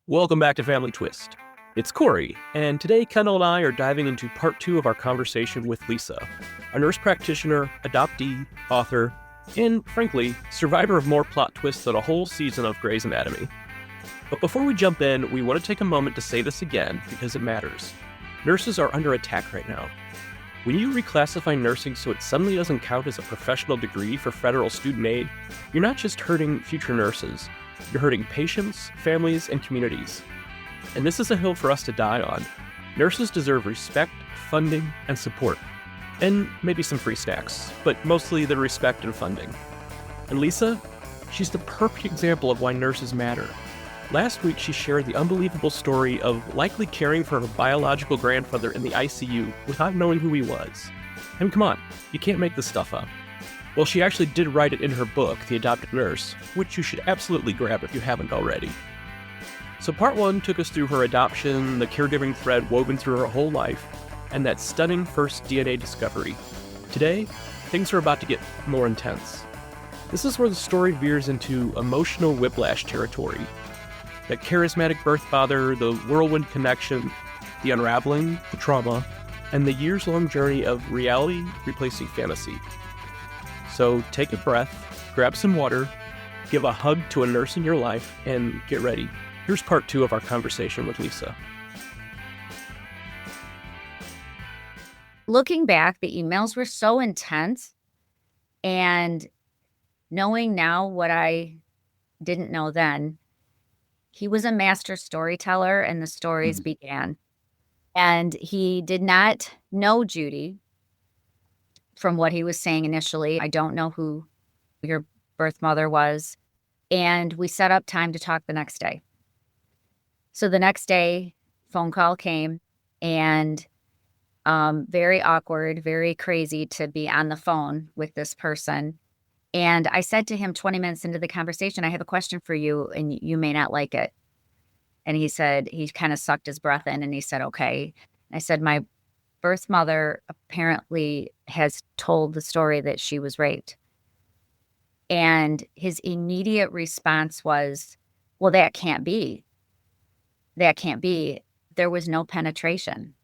Welcome back to Family Twist. It's Corey, and today Kendall and I are diving into part 2 of our conversation with Lisa, a nurse practitioner, adoptee, author, and, frankly, survivor of more plot twists than a whole season of Grey's Anatomy. But before we jump in, we want to take a moment to say this again because it matters. Nurses are under attack right now. When you reclassify nursing so it suddenly doesn't count as a professional degree for federal student aid, you're not just hurting future nurses. You're hurting patients, families, and communities. And this is a hill for us to die on. Nurses deserve respect, funding, and support. And maybe some free snacks, but mostly the respect and funding. And Lisa, she's the perfect example of why nurses matter. Last week, she shared the unbelievable story of likely caring for her biological grandfather in the ICU without knowing who he was. I mean, come on, you can't make this stuff up. Well, she actually did write it in her book, The Adopted Nurse, which you should absolutely grab if you haven't already. So part 1 took us through her adoption, the caregiving thread woven through her whole life, and that stunning first DNA discovery. Today, things are about to get more intense. This is where the story veers into emotional whiplash territory. That charismatic birth father, the whirlwind connection, the unraveling, the trauma, and the years-long journey of reality replacing fantasy. So take a breath, grab some water, give a hug to a nurse in your life, and get ready. Here's part 2 of our conversation with Lisa. Looking back, the emails were so intense, and knowing now what I didn't know then, he was a master storyteller and the stories began. And he did not know Judy. From what he was saying initially, I don't know who your birth mother was. And we set up time to talk the next day. So the next day, phone call came, and very awkward, very crazy to be on the phone with this person. And I said to him 20 minutes into the conversation, I have a question for you, and you may not like it. And he said, he kind of sucked his breath in, and he said, okay. I said, my birth mother apparently has told the story that she was raped. And his immediate response was, well, that can't be. That can't be. There was no penetration.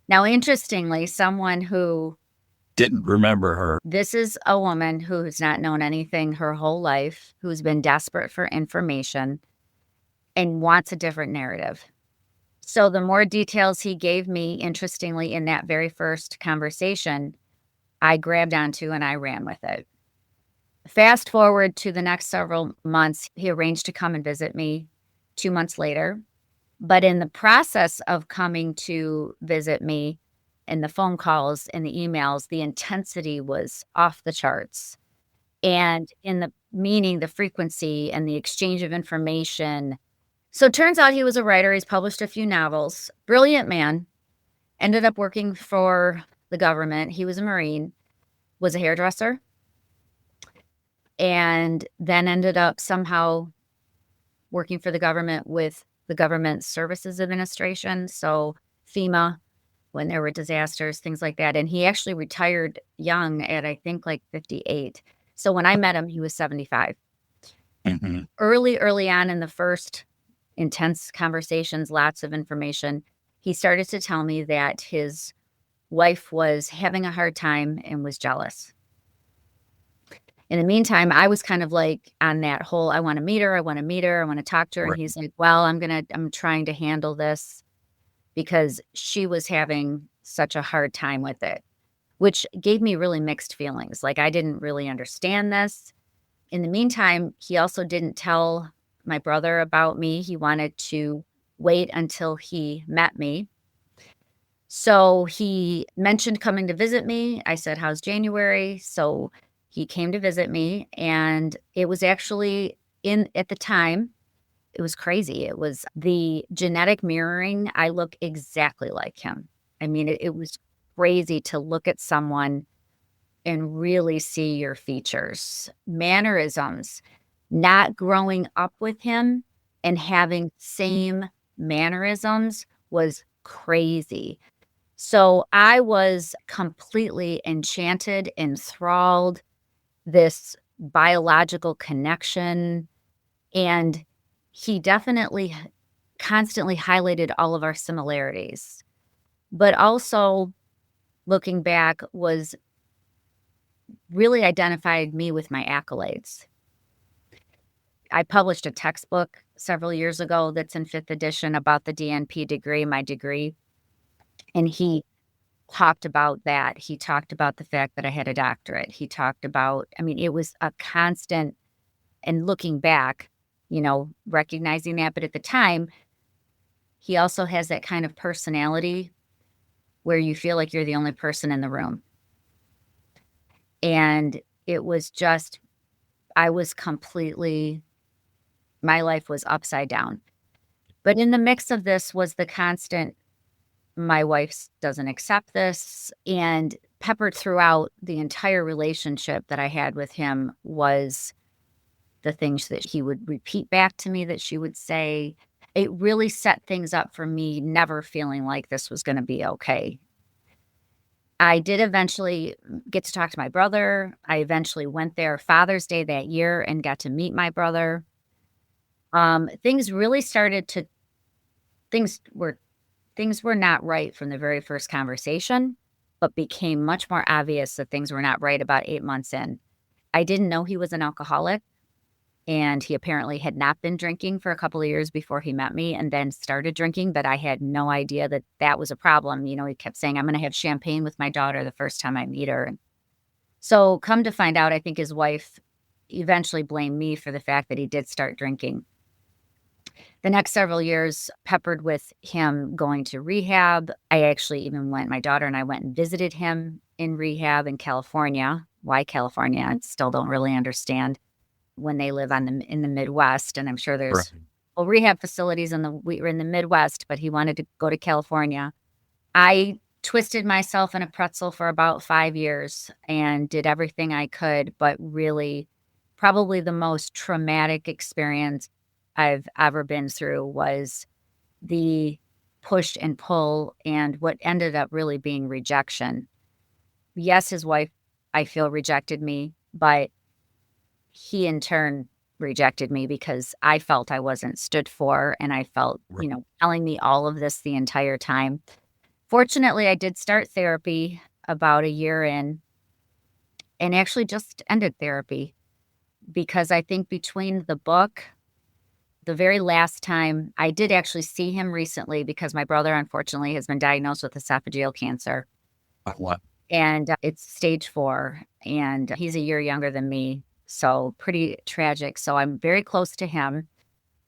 Now, interestingly, someone who didn't remember her. This is a woman who has not known anything her whole life, who's been desperate for information and wants a different narrative. So the more details he gave me, interestingly, in that very first conversation, I grabbed onto and I ran with it. Fast forward to the next several months, he arranged to come and visit me 2 months later. But in the process of coming to visit me, and the phone calls and the emails, the intensity was off the charts. And in the meaning, the frequency and the exchange of information. So it turns out he was a writer. He's published a few novels. Brilliant man. Ended up working for the government. He was a Marine, was a hairdresser, and then ended up somehow working for the government with the Government Services Administration. So FEMA, when there were disasters, things like that. And he actually retired young at, I think, like 58. So when I met him, he was 75. Mm-hmm. Early on in the first intense conversations, lots of information, he started to tell me that his wife was having a hard time and was jealous. In the meantime, I was kind of like on that whole, I want to meet her, I want to talk to her. Right. And he's like, well, I'm trying to handle this because she was having such a hard time with it, which gave me really mixed feelings. Like, I didn't really understand this. In the meantime, he also didn't tell my brother about me. He wanted to wait until he met me. So he mentioned coming to visit me. I said, how's January? So he came to visit me, and it was actually at the time, it was crazy. It was the genetic mirroring. I look exactly like him. I mean, it was crazy to look at someone and really see your features, mannerisms, not growing up with him and having same mannerisms was crazy. So I was completely enchanted, enthralled, this biological connection. And he definitely constantly highlighted all of our similarities, but also looking back was really identified me with my accolades. I published a textbook several years ago that's in 5th edition about the DNP degree, my degree, and he talked about that. He talked about the fact that I had a doctorate. He talked about, I mean, it was a constant, and looking back, recognizing that, but at the time, he also has that kind of personality where you feel like you're the only person in the room. And it was just, I was completely, my life was upside down. But in the mix of this was the constant, my wife doesn't accept this. And peppered throughout the entire relationship that I had with him was the things that he would repeat back to me that she would say. It really set things up for me never feeling like this was going to be okay. I did eventually get to talk to my brother. I eventually went there Father's Day that year and got to meet my brother. Things really started to, things were things were not right from the very first conversation, but became much more obvious that things were not right about 8 months in. I didn't know he was an alcoholic, and he apparently had not been drinking for a couple of years before he met me and then started drinking, but I had no idea that that was a problem. He kept saying, I'm going to have champagne with my daughter the first time I meet her. So come to find out, I think his wife eventually blamed me for the fact that he did start drinking. The next several years peppered with him going to rehab. I actually even my daughter and I went and visited him in rehab in California. Why California? I still don't really understand when they live in the Midwest. And I'm sure there's rehab facilities we were in the Midwest, but he wanted to go to California. I twisted myself in a pretzel for about 5 years and did everything I could, but really probably the most traumatic experience I've ever been through was the push and pull and what ended up really being rejection. Yes, his wife, I feel, rejected me, but he in turn rejected me because I felt I wasn't stood for, and I felt, telling me all of this the entire time. Fortunately, I did start therapy about a year in and actually just ended therapy because I think between the book, the very last time I did actually see him recently because my brother, unfortunately, has been diagnosed with esophageal cancer. What? And it's stage 4, and he's a year younger than me. So pretty tragic. So I'm very close to him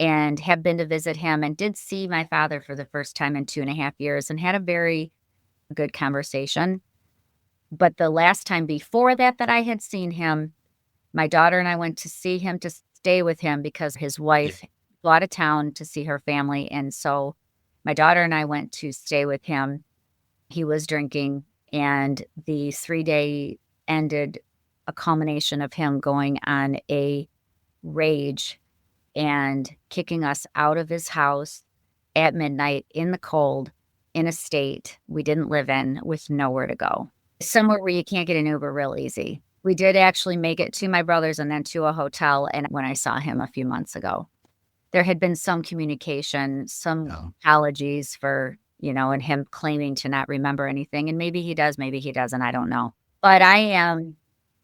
and have been to visit him and did see my father for the first time in 2.5 years and had a very good conversation. But the last time before that I had seen him, my daughter and I went to see him to stay with him because his wife flew out of town to see her family. And so my daughter and I went to stay with him. He was drinking, and the 3-day ended a culmination of him going on a rage and kicking us out of his house at midnight in the cold in a state we didn't live in with nowhere to go. Somewhere where you can't get an Uber real easy. We did actually make it to my brother's and then to a hotel. And when I saw him a few months ago, there had been some communication, some apologies for, and him claiming to not remember anything. And maybe he does, maybe he doesn't. I don't know. But I am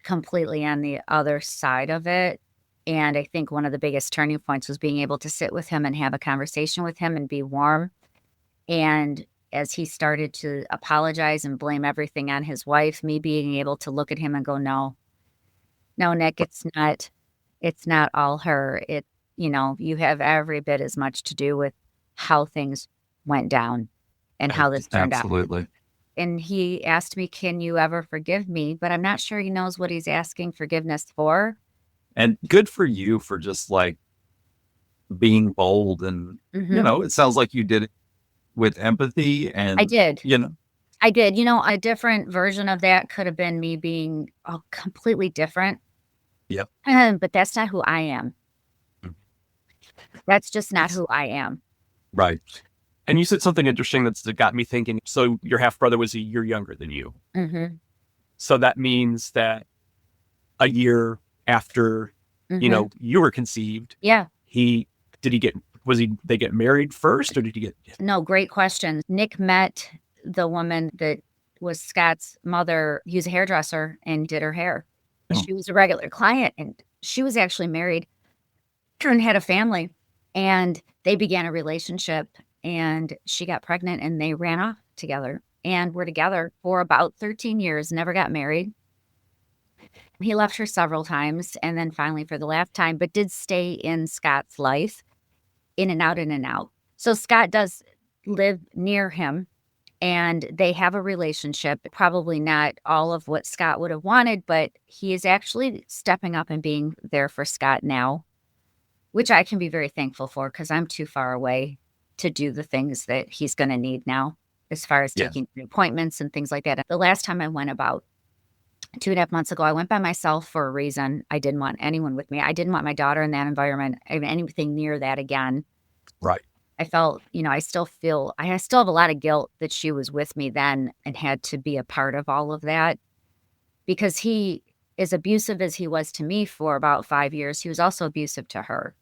completely on the other side of it. And I think one of the biggest turning points was being able to sit with him and have a conversation with him and be warm. And as he started to apologize and blame everything on his wife, me being able to look at him and go, no, Nick, it's not all her. You have every bit as much to do with how things went down and how this turned out. Absolutely. And he asked me, can you ever forgive me? But I'm not sure he knows what he's asking forgiveness for. And good for you for just like being bold. And, it sounds like you did it with empathy. And I did. I did. A different version of that could have been me being completely different. Yep. But that's not who I am. That's just not who I am. Right. And you said something interesting that got me thinking. So your half brother was a year younger than you. Mm-hmm. So that means that a year after, you were conceived. Yeah. Did he get they get married first, or did he get? No, great question. Nick met the woman that was Scott's mother. He was a hairdresser and did her hair. Oh. She was a regular client, and she was actually married and had a family, and they began a relationship, and she got pregnant, and they ran off together and were together for about 13 years, never got married. He left her several times, and then finally for the last time, but did stay in Scott's life, in and out, in and out. So Scott does live near him, and they have a relationship. Probably not all of what Scott would have wanted, but he is actually stepping up and being there for Scott now, which I can be very thankful for, because I'm too far away to do the things that he's going to need now, as far as taking appointments and things like that. The last time I went, about 2.5 months ago, I went by myself for a reason. I didn't want anyone with me. I didn't want my daughter in that environment, anything near that again. Right. I felt, I still have a lot of guilt that she was with me then and had to be a part of all of that, because he, as abusive as he was to me for about 5 years, he was also abusive to her.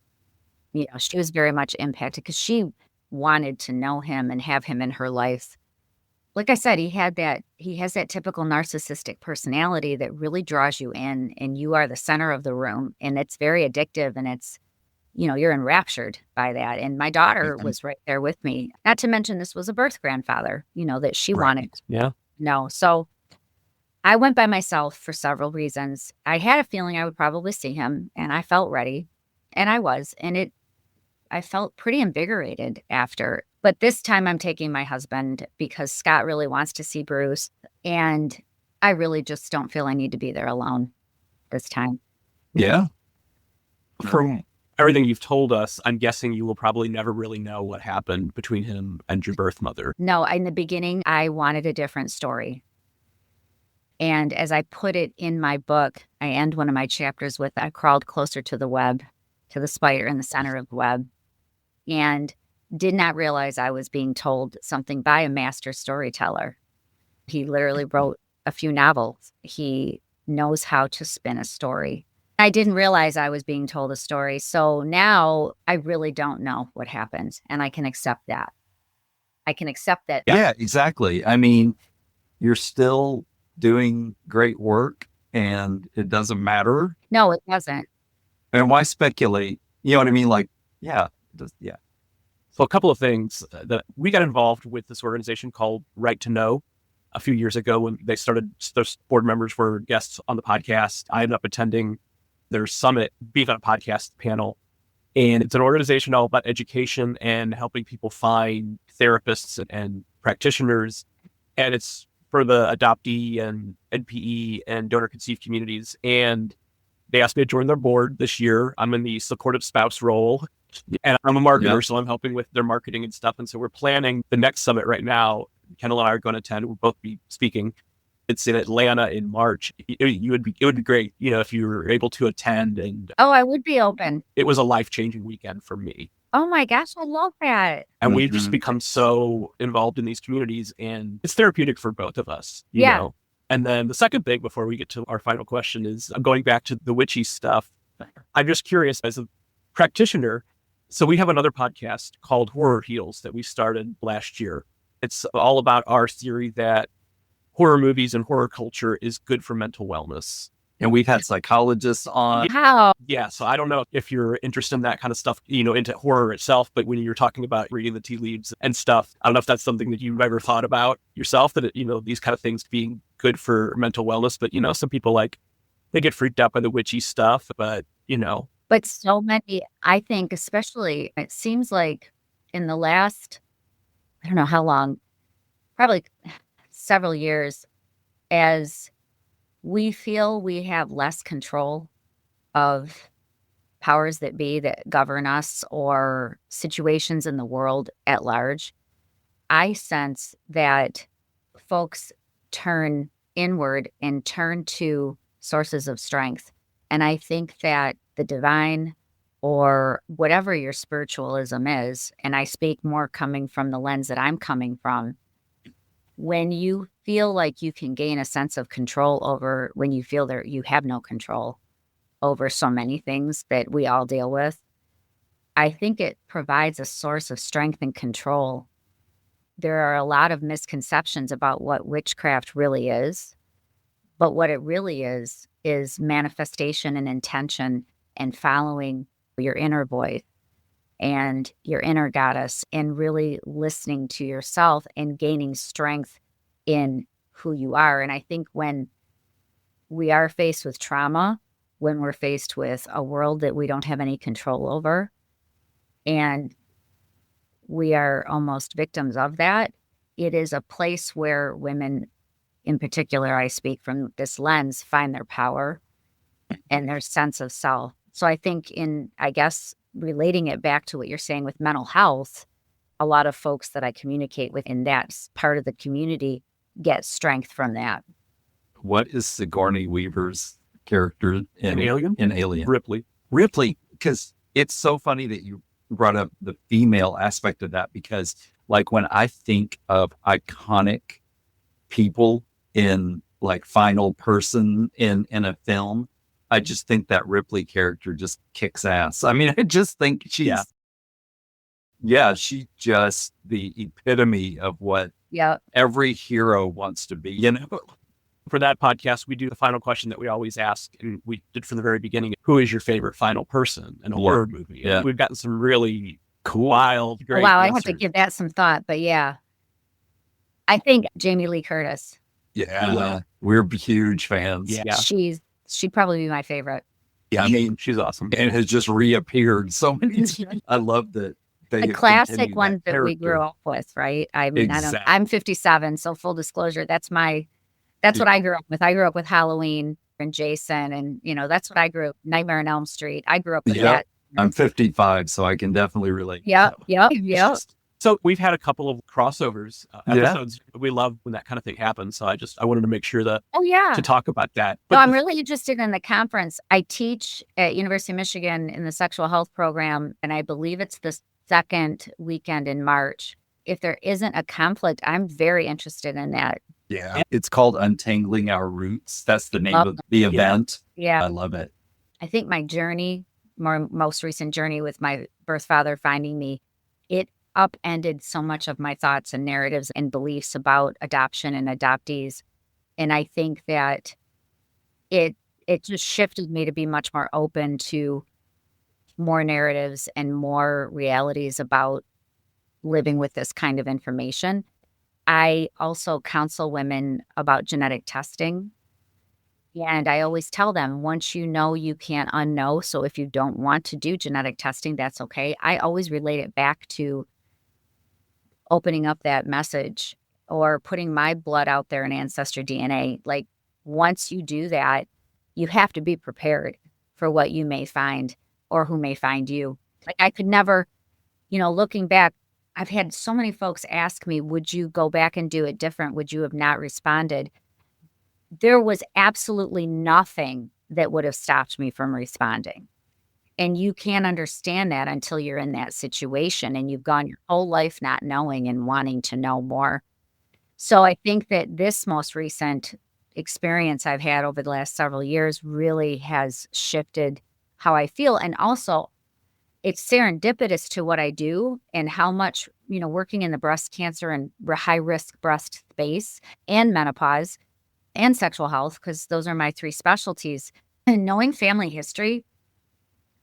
She was very much impacted because she wanted to know him and have him in her life. Like I said, he has that typical narcissistic personality that really draws you in, and you are the center of the room, and it's very addictive, and it's, you're enraptured by that. And my daughter was right there with me. Not to mention, this was a birth grandfather, that she wanted. Yeah. No. So I went by myself for several reasons. I had a feeling I would probably see him, and I felt ready, and I was, and I felt pretty invigorated after. But this time I'm taking my husband because Scott really wants to see Bruce, and I really just don't feel I need to be there alone this time. Yeah. From everything you've told us, I'm guessing you will probably never really know what happened between him and your birth mother. No, in the beginning, I wanted a different story. And as I put it in my book, I end one of my chapters with, I crawled closer to the web, to the spider in the center of the web, and did not realize I was being told something by a master storyteller. He literally wrote a few novels. He knows how to spin a story. I didn't realize I was being told a story. So now I really don't know what happened, and I can accept that. I can accept that. Yeah, exactly. I mean, you're still doing great work, and it doesn't matter. No, it doesn't. And why speculate? You know what I mean? Like, yeah. So a couple of things that we got involved with this organization called Right to Know a few years ago when they started. Their board members were guests on the podcast. I ended up attending their summit, being on a podcast panel. And it's an organization all about education and helping people find therapists and practitioners. And it's for the adoptee and NPE and donor conceived communities. And they asked me to join their board this year. I'm in the supportive spouse role. And I'm a marketer, so I'm helping with their marketing and stuff. And so we're planning the next summit right now. Kendall and I are going to attend. We'll both be speaking. It's in Atlanta in March. It would be great, if you were able to attend. And I would be open. It was a life-changing weekend for me. Oh my gosh, I love that. And we've just become so involved in these communities, and it's therapeutic for both of us. You know? And then the second thing before we get to our final question is, I'm going back to the witchy stuff. I'm just curious, as a practitioner. So we have another podcast called Horror Heals that we started last year. It's all about our theory that horror movies and horror culture is good for mental wellness. And we've had psychologists on. How? Yeah. So I don't know if you're interested in that kind of stuff, into horror itself, but when you're talking about reading the tea leaves and stuff, I don't know if that's something that you've ever thought about yourself, that, these kind of things being good for mental wellness. But, some people they get freaked out by the witchy stuff, but. But so many, I think, especially, it seems like in the last, I don't know how long, probably several years, as we feel we have less control of powers that be that govern us or situations in the world at large, I sense that folks turn inward and turn to sources of strength. And I think that the divine, or whatever your spiritualism is, and I speak more coming from the lens that I'm coming from, when you feel like you can gain a sense of control over, when you feel that you have no control over so many things that we all deal with, I think it provides a source of strength and control. There are a lot of misconceptions about what witchcraft really is, but what it really is manifestation and intention and following your inner voice and your inner goddess and really listening to yourself and gaining strength in who you are. And I think when we are faced with trauma, when we're faced with a world that we don't have any control over, and we are almost victims of that, it is a place where women, in particular, I speak from this lens, find their power and their sense of self. So I think I guess, relating it back to what you're saying with mental health, a lot of folks that I communicate with in that part of the community get strength from that. What is Sigourney Weaver's character An alien? in Alien? Ripley. Ripley, because it's so funny that you brought up the female aspect of that, because like when I think of iconic people in like final person in a film, I just think that Ripley character just kicks ass. I mean, I just think she's just the epitome of what every hero wants to be, you know? For that podcast, we do the final question that we always ask, and we did from the very beginning. Who is your favorite final person in a horror movie? Yeah. And we've gotten some really cool, wild, great Wow, I answers. have to give that some thought, but yeah. I think Jamie Lee Curtis. Yeah. We're huge fans. Yeah. She'd probably be my favorite. Yeah, I mean, she's awesome. And has just reappeared so many times. I love that. The classic ones that we grew up with, right? I mean, Exactly. I'm 57, so full disclosure, that's what I grew up with. I grew up with Halloween and Jason, and that's what I grew up. Nightmare on Elm Street. I grew up with that. I'm 55, so I can definitely relate. Yep. So we've had a couple of crossovers episodes. We love when that kind of thing happens. So I wanted to make sure that to talk about that. But I'm really interested in the conference. I teach at University of Michigan in the sexual health program, and I believe it's the second weekend in March. If there isn't a conflict, I'm very interested in that. Yeah. It's called Untangling Our Roots. That's the name of the event. Yeah. I love it. I think my journey, most recent journey with my birth father finding me, it upended so much of my thoughts and narratives and beliefs about adoption and adoptees. And I think that it just shifted me to be much more open to more narratives and more realities about living with this kind of information. I also counsel women about genetic testing. And I always tell them, once you know, you can't unknow. So if you don't want to do genetic testing, that's okay. I always relate it back to opening up that message or putting my blood out there in ancestor DNA. Like, once you do that, you have to be prepared for what you may find or who may find you. Like, I could never, looking back, I've had so many folks ask me, would you go back and do it different? Would you have not responded? There was absolutely nothing that would have stopped me from responding. And you can't understand that until you're in that situation and you've gone your whole life not knowing and wanting to know more. So I think that this most recent experience I've had over the last several years really has shifted how I feel. And also, it's serendipitous to what I do and how much, working in the breast cancer and high risk breast space and menopause and sexual health, because those are my three specialties. And knowing family history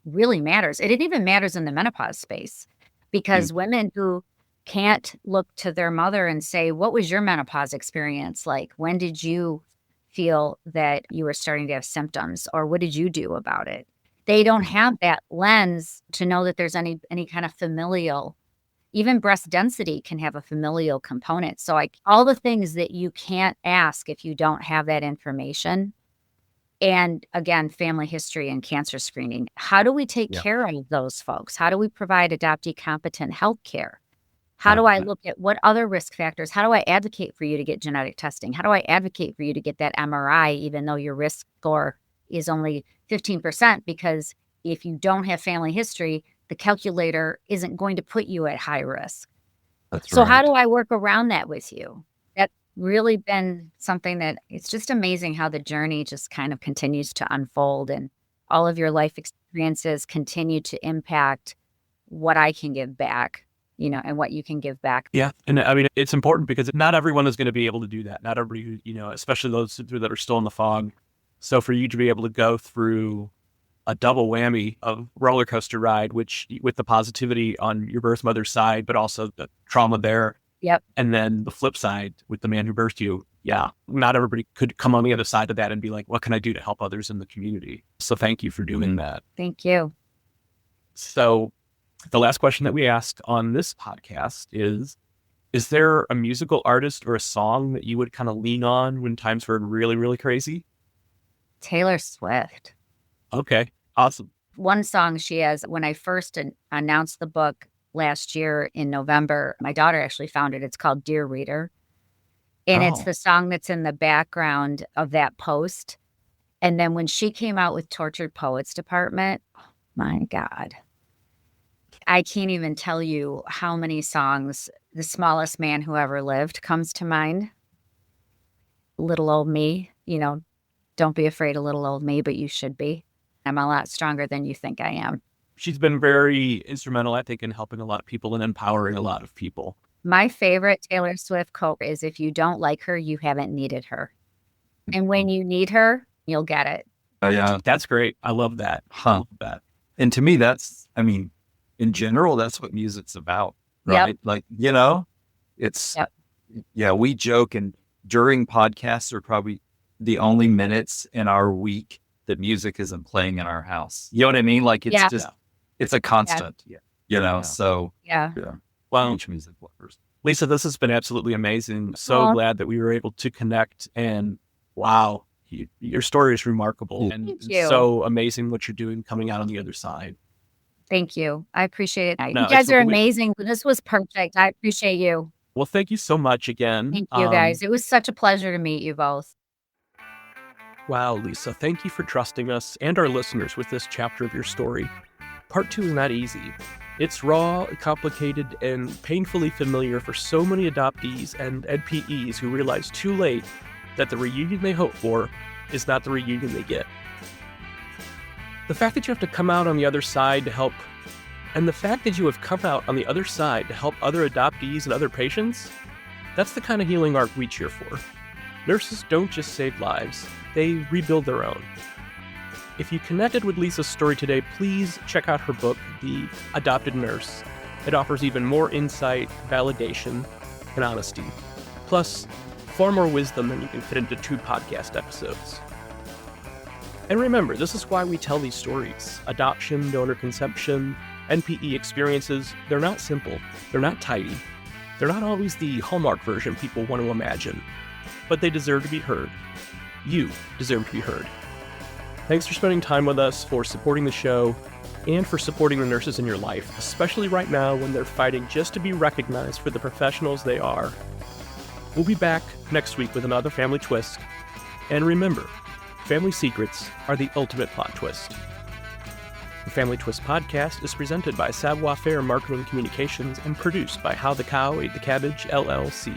really matters. It even matters in the menopause space, because women who can't look to their mother and say, what was your menopause experience like? When did you feel that you were starting to have symptoms, or what did you do about it? They don't have that lens to know that there's any kind of familial, even breast density can have a familial component. So all the things that you can't ask if you don't have that information. And again, family history and cancer screening. How do we take care of those folks? How do we provide adoptee competent health care? How do I look at what other risk factors? How do I advocate for you to get genetic testing? How do I advocate for you to get that MRI, even though your risk score is only 15%? Because if you don't have family history, the calculator isn't going to put you at high risk. So how do I work around that with you? That's really been something that it's just amazing how the journey just kind of continues to unfold, and all of your life experiences continue to impact what I can give back, and what you can give back. Yeah. And I mean, it's important because not everyone is going to be able to do that. Not everybody, especially those that are still in the fog. So for you to be able to go through a double whammy of roller coaster ride, which with the positivity on your birth mother's side, but also the trauma there. Yep. And then the flip side with the man who birthed you. Yeah. Not everybody could come on the other side of that and be like, what can I do to help others in the community? So thank you for doing that. Thank you. So the last question that we ask on this podcast is there a musical artist or a song that you would kind of lean on when times were really, really crazy? Taylor Swift. Okay. Awesome. One song she has, when I first announced the book last year in November, my daughter actually found it. It's called Dear Reader. And it's the song that's in the background of that post. And then when she came out with Tortured Poets Department, oh my God, I can't even tell you how many songs. The Smallest Man Who Ever Lived comes to mind. Little Old Me, don't be afraid of little old me, but you should be. I'm a lot stronger than you think I am. She's been very instrumental, I think, in helping a lot of people and empowering a lot of people. My favorite Taylor Swift quote is, if you don't like her, you haven't needed her. And when you need her, you'll get it. Yeah. That's great. I love that. I love that. And to me, in general, that's what music's about, right? Yep. Like, it's, Yep. Yeah, we joke, and during podcasts are probably the only minutes in our week that music isn't playing in our house. You know what I mean? Like, it's it's a constant, so. Yeah. Well, Music lovers. Lisa, this has been absolutely amazing. So glad that we were able to connect, and wow, your story is remarkable and Thank you. so amazing what you're doing coming out on the other side. Thank you. I appreciate it. No, you guys are amazing. This was perfect. I appreciate you. Well, thank you so much again. Thank you, guys. It was such a pleasure to meet you both. Wow, Lisa, thank you for trusting us and our listeners with this chapter of your story. Part 2 is not easy. It's raw, complicated, and painfully familiar for so many adoptees and NPEs who realize too late that the reunion they hope for is not the reunion they get. The fact that you have to come out on the other side to help, and the fact that you have come out on the other side to help other adoptees and other patients, that's the kind of healing arc we cheer for. Nurses don't just save lives, they rebuild their own. If you connected with Lisa's story today, please check out her book, The Adopted Nurse. It offers even more insight, validation, and honesty. Plus, far more wisdom than you can fit into 2 podcast episodes. And remember, this is why we tell these stories. Adoption, donor conception, NPE experiences, they're not simple. They're not tidy. They're not always the Hallmark version people want to imagine. But they deserve to be heard. You deserve to be heard. Thanks for spending time with us, for supporting the show, and for supporting the nurses in your life, especially right now when they're fighting just to be recognized for the professionals they are. We'll be back next week with another family twist. And remember, family secrets are the ultimate plot twist. The Family Twist podcast is presented by Savoir Faire Marketing Communications and produced by How the Cow Ate the Cabbage, LLC.